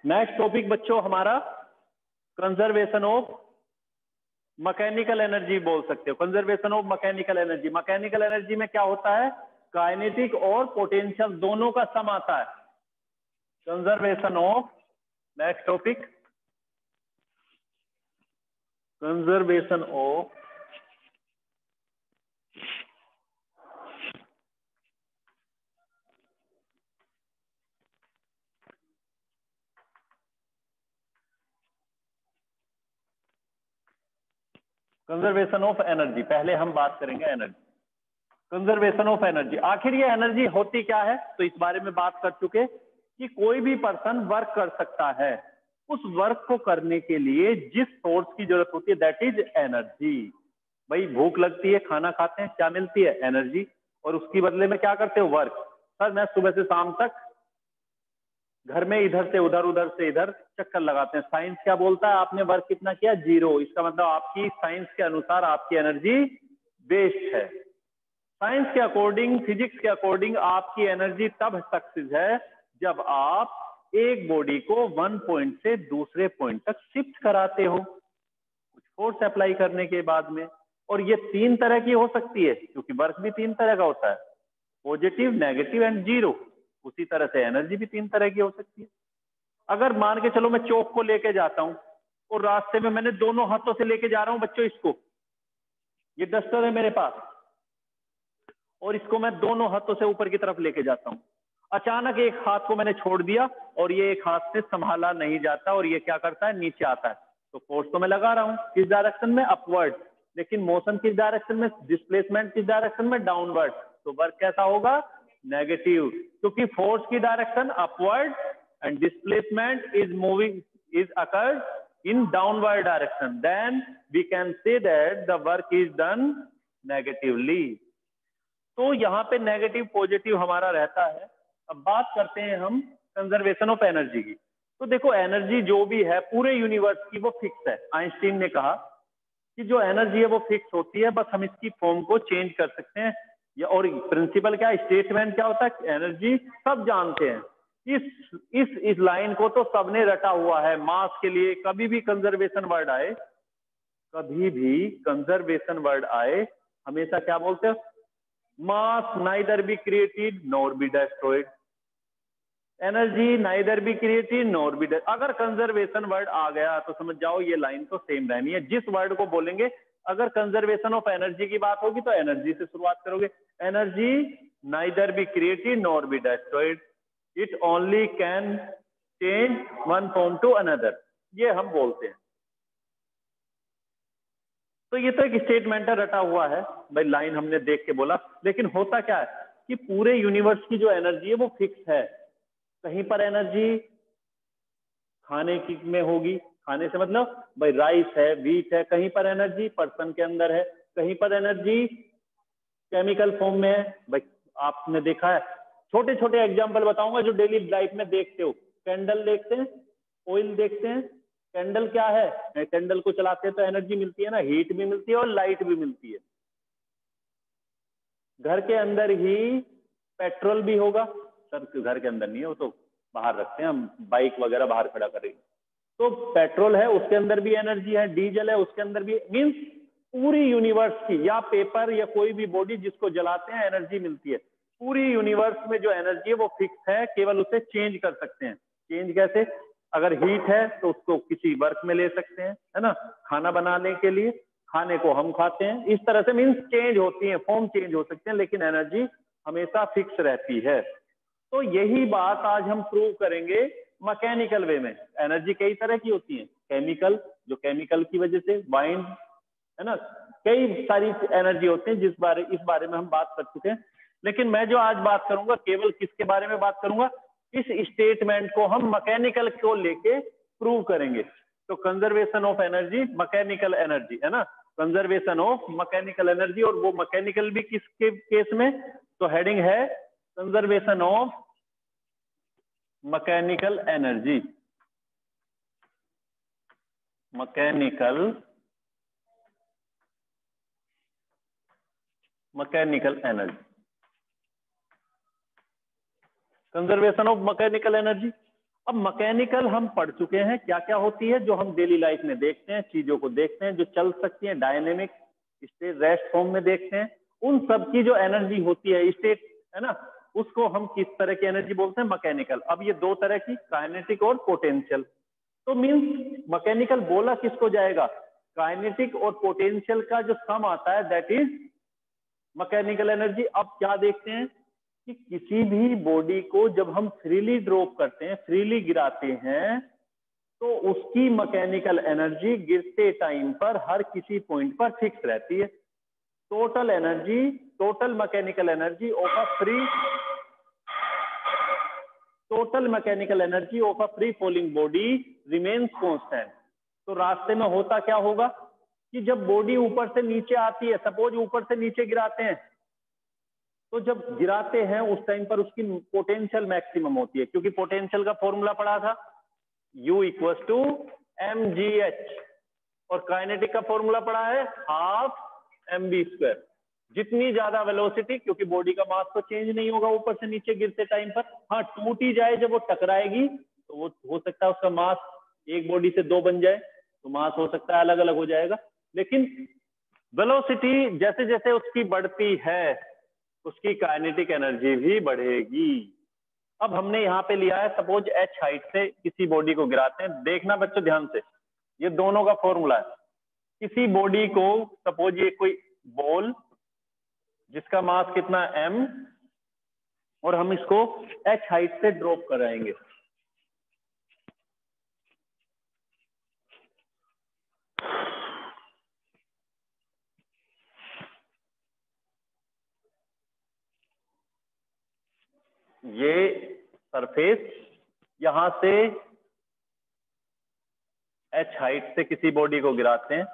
Next topic बच्चों हमारा conservation of mechanical energy बोल सकते हो। Conservation of mechanical energy, mechanical energy में क्या होता है, काइनेटिक और पोटेंशियल दोनों का सम आता है। Conservation of, next topic conservation of conservation of energy. पहले हम बात करेंगे एनर्जी, कंजर्वेशन ऑफ एनर्जी। आखिर ये एनर्जी होती क्या है, तो इस बारे में बात कर चुके कि कोई भी पर्सन वर्क कर सकता है, उस वर्क को करने के लिए जिस सोर्स की जरूरत होती है दैट इज एनर्जी। भाई भूख लगती है, खाना खाते हैं, क्या मिलती है, एनर्जी, और उसकी बदले में क्या करते हो, वर्क। सर मैं सुबह से शाम तक घर में इधर से उधर उधर से इधर चक्कर लगाते हैं, साइंस क्या बोलता है, आपने वर्क कितना किया, 0। इसका मतलब आपकी साइंस के अनुसार आपकी एनर्जी वेस्ट है। साइंस के अकॉर्डिंग, फिजिक्स के अकॉर्डिंग आपकी एनर्जी तब सक्सेस है जब आप एक बॉडी को वन पॉइंट से दूसरे पॉइंट तक शिफ्ट कराते हो कुछ फोर्स अप्लाई करने के बाद में। और ये 3 तरह की हो सकती है, क्योंकि वर्क भी 3 तरह का होता है, पॉजिटिव, नेगेटिव एंड 0। उसी तरह से एनर्जी भी 3 तरह की हो सकती है। अगर मान के चलो मैं चौक को लेके जाता हूं और रास्ते में मैंने दोनों हाथों से लेके जा रहा हूं बच्चों इसको, ये डस्टर है मेरे पास और इसको मैं दोनों हाथों से ऊपर की तरफ लेके जाता हूं। अचानक एक हाथ को मैंने छोड़ दिया और ये एक हाथ से संभाला नहीं जाता और ये क्या करता है, नीचे आता है। तो फोर्स तो मैं लगा रहा हूं किस डायरेक्शन में, अपवर्ड, लेकिन मोशन किस डायरेक्शन में, डिस्प्लेसमेंट किस डायरेक्शन में, डाउनवर्ड। तो वर्क कैसा होगा, नेगेटिव, क्योंकि फोर्स की direction upward and displacement is moving, is occurred in downward direction, then we can say that the work is done negatively. तो यहाँ पे नेगेटिव पॉजिटिव हमारा रहता है। अब बात करते हैं हम कंजर्वेशन ऑफ एनर्जी की। तो देखो एनर्जी जो भी है पूरे यूनिवर्स की वो फिक्स है। आइंस्टीन ने कहा कि जो एनर्जी है वो फिक्स होती है, बस हम इसकी फॉर्म को चेंज कर सकते हैं। और प्रिंसिपल क्या, स्टेटमेंट क्या होता है, एनर्जी सब जानते हैं। इस लाइन को तो सबने रटा हुआ है। मास के लिए कभी भी कंजर्वेशन वर्ड आए, कभी भी कंजर्वेशन वर्ड आए, हमेशा क्या बोलते हैं, mass neither be created nor be destroyed, energy neither be created nor B. अगर कंजर्वेशन वर्ड आ गया तो समझ जाओ ये लाइन तो सेम रहनी है। जिस वर्ड को बोलेंगे, अगर कंजर्वेशन ऑफ एनर्जी की बात होगी तो एनर्जी से शुरुआत करोगे। Energy neither be created nor be destroyed, it only can change one form to another, ये हम बोलते हैं। तो ये तो एक स्टेटमेंट रटा हुआ है भाई, लाइन हमने देख के बोला। लेकिन होता क्या है कि पूरे यूनिवर्स की जो एनर्जी है वो फिक्स है। कहीं पर एनर्जी खाने की में होगी, खाने से मतलब भाई राइस है, व्हीट है, कहीं पर एनर्जी पर्सन के अंदर है, कहीं पर एनर्जी केमिकल फॉर्म में है। भाई आपने देखा है, छोटे छोटे एग्जाम्पल बताऊंगा जो डेली लाइफ में देखते हो। कैंडल देखते हैं, ऑयल देखते हैं, कैंडल क्या है, कैंडल को चलाते हैं तो एनर्जी मिलती है ना, हीट भी मिलती है और लाइट भी मिलती है। घर के अंदर ही पेट्रोल भी होगा, सर घर के अंदर नहीं है, वो तो बाहर रखते हैं हम, बाइक वगैरह बाहर खड़ा करेंगे। तो पेट्रोल है उसके अंदर भी एनर्जी है, डीजल है उसके अंदर भी, मीन्स पूरी यूनिवर्स की, या पेपर या कोई भी बॉडी जिसको जलाते हैं एनर्जी मिलती है। पूरी यूनिवर्स में जो एनर्जी है वो फिक्स है, केवल उसे चेंज कर सकते हैं। चेंज कैसे, अगर हीट है तो उसको किसी वर्क में ले सकते हैं, है ना, खाना बनाने के लिए, खाने को हम खाते हैं, इस तरह से मीन्स चेंज होती है, फॉर्म चेंज हो सकते हैं, लेकिन एनर्जी हमेशा फिक्स रहती है। तो यही बात आज हम प्रूव करेंगे मैकेनिकल वे में। एनर्जी कई तरह की होती है, केमिकल, जो केमिकल की वजह से, वाइंड, है ना, कई सारी एनर्जी होती है इस बारे में हम बात कर चुके हैं। लेकिन मैं जो आज बात करूंगा केवल किसके बारे में बात करूंगा, इस स्टेटमेंट को हम मैकेनिकल को लेके प्रूव करेंगे। तो conservation of energy, mechanical energy, है ना, कंजर्वेशन ऑफ मैकेनिकल एनर्जी। और वो मैकेनिकल भी किसके केस में, तो हेडिंग है conservation of mechanical energy, mechanical energy, conservation of mechanical energy. अब मैकेनिकल हम पढ़ चुके हैं क्या क्या होती है, जो हम डेली लाइफ में देखते हैं, चीजों को देखते हैं जो चल सकती हैं, डायनेमिक स्टेट रेस्ट फॉर्म में देखते हैं, उन सब की जो एनर्जी होती है स्टेट है ना, उसको हम किस तरह की एनर्जी बोलते हैं, मैकेनिकल। अब ये दो तरह की, काइनेटिक और पोटेंशियल। तो मीन्स मैकेनिकल बोला किसको जाएगा, काइनेटिक और पोटेंशियल का जो सम आता है दैट इज मैकेनिकल एनर्जी। अब क्या देखते हैं कि किसी भी बॉडी को जब हम फ्रीली ड्रॉप करते हैं, फ्रीली गिराते हैं, तो उसकी मैकेनिकल एनर्जी गिरते टाइम पर हर किसी पॉइंट पर फिक्स रहती है। Total energy, total mechanical energy of a free, total mechanical energy of a free falling body remains constant. तो रास्ते में होता क्या होगा कि जब बॉडी ऊपर से नीचे आती है, सपोज ऊपर से नीचे गिराते हैं, तो जब गिराते हैं उस टाइम पर उसकी पोटेंशियल मैक्सिमम होती है, क्योंकि पोटेंशियल का फॉर्मूला पढ़ा था U इक्वल टू mgh, और काइनेटिक का फॉर्मूला पढ़ा है हाफ mv²। जितनी ज्यादा वेलोसिटी, क्योंकि बॉडी का मास तो चेंज नहीं होगा ऊपर से नीचे गिरते टाइम पर, हाँ टूट ही जाए जब वो टकराएगी तो वो हो सकता है उसका मास एक बॉडी से दो बन जाए, तो मास हो सकता है अलग अलग हो जाएगा, लेकिन वेलोसिटी जैसे जैसे उसकी बढ़ती है उसकी काइनेटिक एनर्जी भी बढ़ेगी। अब हमने यहाँ पे लिया है सपोज h हाइट से किसी बॉडी को गिराते हैं, देखना बच्चों ध्यान से, ये दोनों का फॉर्मूला है। किसी बॉडी को सपोज ये कोई बॉल जिसका मास कितना m, और हम इसको h हाइट से ड्रॉप कराएंगे, ये सरफेस यहां से h हाइट से किसी बॉडी को गिराते हैं,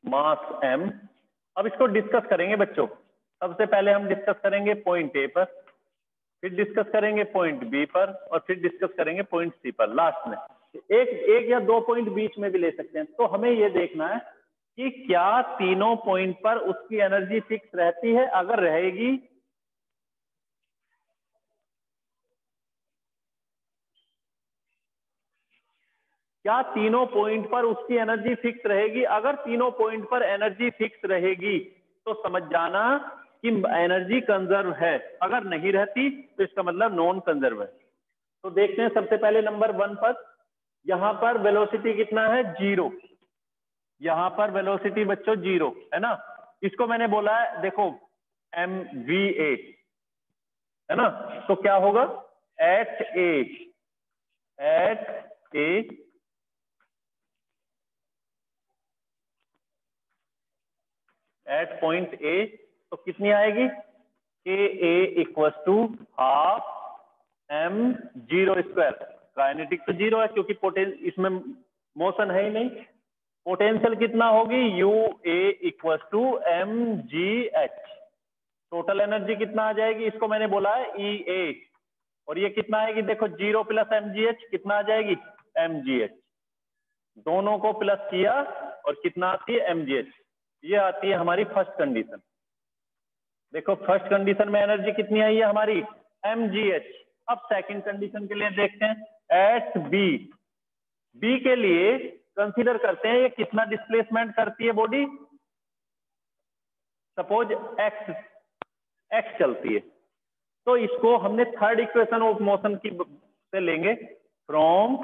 मास m। अब इसको डिस्कस करेंगे बच्चों, सबसे पहले हम डिस्कस करेंगे पॉइंट ए पर, फिर डिस्कस करेंगे पॉइंट बी पर, और फिर डिस्कस करेंगे पॉइंट सी पर लास्ट में। एक या दो पॉइंट बीच में भी ले सकते हैं। तो हमें यह देखना है कि क्या तीनों पॉइंट पर उसकी एनर्जी फिक्स रहती है, अगर रहेगी क्या तीनों पॉइंट पर उसकी एनर्जी फिक्स रहेगी। अगर तीनों पॉइंट पर एनर्जी फिक्स रहेगी तो समझ जाना कि एनर्जी कंजर्व है, अगर नहीं रहती तो इसका मतलब नॉन कंजर्व है। तो देखते हैं सबसे पहले नंबर 1 पर, यहां पर वेलोसिटी कितना है 0, यहां पर वेलोसिटी बच्चों 0 है ना, इसको मैंने बोला है देखो mva है ना, तो क्या होगा एट पॉइंट ए, तो कितनी आएगी K E equal to half m0²। Kinetic तो 0 है क्योंकि इसमें मोशन है ही नहीं। पोटेंशियल कितना होगी U A equal to mgh। Total energy कितना आ जाएगी, इसको मैंने बोला है EA, और ये कितना आएगी देखो 0 प्लस mgh कितना आ जाएगी mgh, दोनों को प्लस किया और कितना आती है mgh, ये आती है हमारी फर्स्ट कंडीशन। देखो फर्स्ट कंडीशन में एनर्जी कितनी आई है हमारी mgh। अब सेकंड कंडीशन के लिए देखते हैं एट बी के लिए कंसीडर करते हैं ये कितना डिस्प्लेसमेंट करती है बॉडी, सपोज x चलती है, तो इसको हमने थर्ड इक्वेशन ऑफ मोशन की से लेंगे, from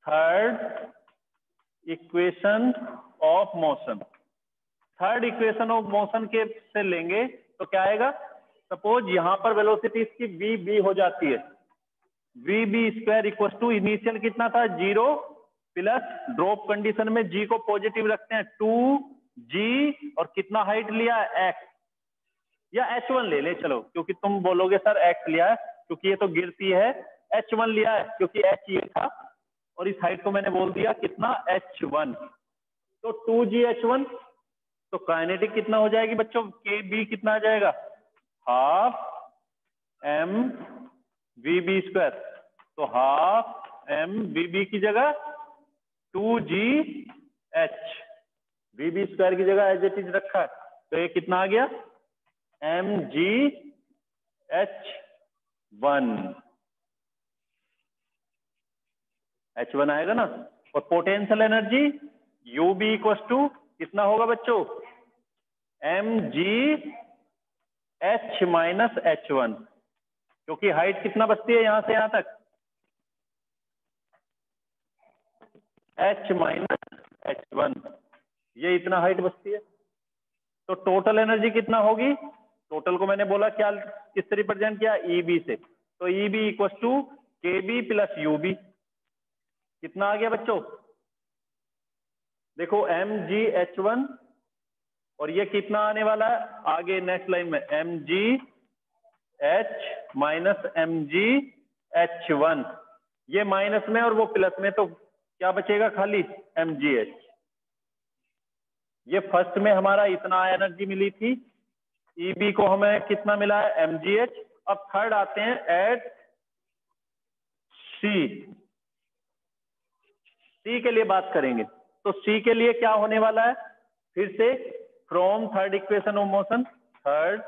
third equation of motion, third equation of motion के से लेंगे तो क्या आएगा, सपोज यहां पर वेलोसिटी इसकी v हो जाती है, vb² इक्वल टू इनिशियल कितना था 0 प्लस ड्रॉप कंडीशन में g को पॉजिटिव रखते हैं 2g, और कितना हाइट लिया x, या h1 ले ले चलो, क्योंकि तुम बोलोगे सर x लिया है क्योंकि ये तो गिरती है, h1 लिया है क्योंकि h ये था, और इस हाइट को मैंने बोल दिया कितना h1, तो 2gh1। तो काइनेटिक कितना हो जाएगी बच्चों, kb कितना आ जाएगा हाफ mvb², तो हाफ mvb की जगह 2gh, vb² की जगह एज इट इज रखा है, तो ये कितना आ गया mgh 1 H1 आएगा ना। और potential energy UB equal to कितना होगा बच्चों, mg h माइनस H1, क्योंकि हाइट कितना बचती है यहां से यहां तक, h माइनस H1, ये इतना हाइट बचती है। तो टोटल एनर्जी कितना होगी, टोटल को मैंने बोला क्या किससे रिप्रेजेंट किया, EB से, तो EB equal to KB plus UB, कितना आ गया बच्चों, देखो mg H1 और ये कितना आने वाला है आगे नेक्स्ट लाइन में, mg h minus mg H1, ये माइनस में और वो प्लस में, तो क्या बचेगा खाली mgh। ये फर्स्ट में हमारा इतना एनर्जी मिली थी, EB को हमें कितना मिला है mgh। अब थर्ड आते हैं एट C के लिए बात करेंगे। तो C के लिए क्या होने वाला है, फिर से from third equation of motion, third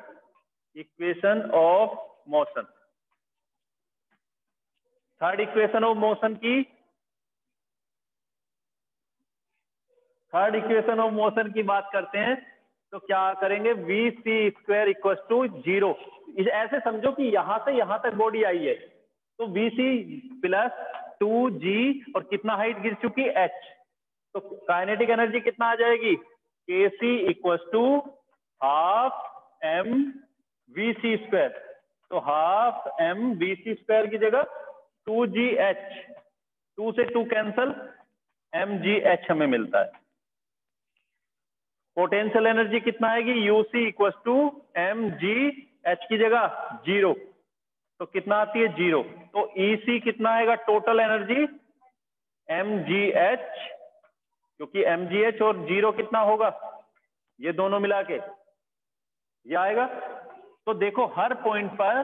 equation of motion, third equation of motion की, थर्ड इक्वेशन ऑफ मोशन की बात करते हैं तो क्या करेंगे, VC स्क्वायर इक्वल टू 0। ऐसे समझो कि यहां से यहां तक बॉडी आई है, तो VC प्लस 2G और कितना हाइट गिर चुकी H, तो काइनेटिक एनर्जी कितना आ जाएगी, KC equal to half M VC square, तो हाफ M VC स्क्वायर की जगह 2GH, 2 से 2 कैंसल, mgh हमें मिलता है। पोटेंशियल एनर्जी कितना आएगी, UC इक्वल टू mgh की जगह 0, तो कितना आती है 0, तो EC कितना आएगा टोटल एनर्जी mgh, क्योंकि mgh और 0 कितना होगा, ये दोनों मिला के ये आएगा। तो देखो हर पॉइंट पर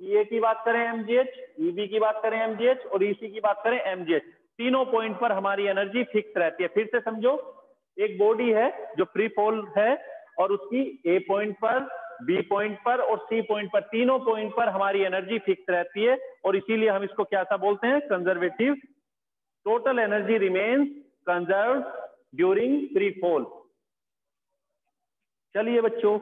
EA की बात करें mgh, EB की बात करें mgh और EC की बात करें mgh, तीनों पॉइंट पर हमारी एनर्जी फिक्स रहती है। फिर से समझो, एक बॉडी है जो फ्री फॉल है और उसकी A पॉइंट पर, B पॉइंट पर और C पॉइंट पर, तीनों पॉइंट पर हमारी एनर्जी फिक्स रहती है और इसीलिए हम इसको क्या सा बोलते हैं, conservative. Total energy remains conserve during free fall. चलिए बच्चों